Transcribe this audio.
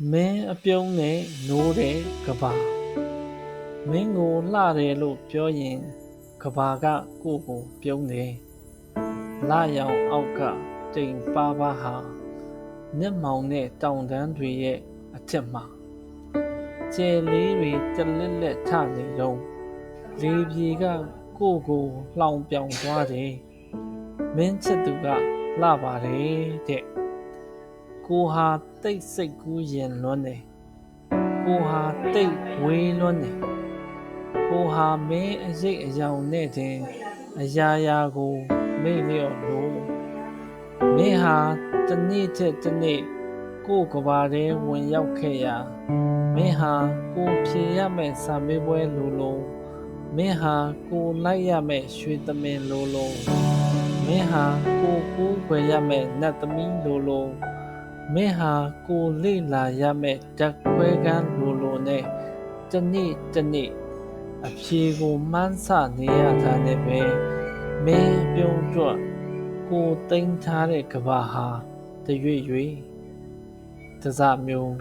မင်းအပြုံးနဲ့နိုးတဲ့ကဘာမင်းကိုလှတယ်လို့ပြောရင်ကဘာကကိုယ့်ကိုပြုံးတယ်လရောင်အောက်ကတိမ်ပါပါဟာမျက်မှောင်နဲ့တောင်တန်းတွေရဲ့အထက်မှာကျယ်လေးတွေတလက်လက်ထနေတော့လေပြေကကိုယ့်ကိုလှောင်ပြောင်သွားတယ်မင်းချစ်သူကလှပါတယ်တဲ့ကိုဟာတိတ်စိတ်ကူးရင်လွန်းတယ်ကိုဟာတိတ်ဝေးလွန်းတယ်ကိုဟာမင်းအရိပ်အယောင်နဲ့တင်အရာရာကိုမေ့လျော့လို့မင်းဟာတနေ့တစ်တနေ့ကိုကဘာထဲဝင်ရောက်ခဲ့ရာမင်းဟာကိုဖြေရမယ့်စာမေးပွဲလိုမင်းဟာကိုလိုက်ရမယ့်ရွှေသမင်လိုမင်းဟာကိုကူးွယ်ရမယ့်နတ်သမီးလိုမင်းဟာကိုလေ့လာရမယ့်ဓာတ်ခွဲခန်းလိုနဲ့တနေ့တနေ့အဖြေကိုမှန်းဆနေရတာနဲ့ပဲမင်းပြုံးတွက်ကိုသိမ်းထားတဲ့ကဘာဟာတရွေ့တစမျိုး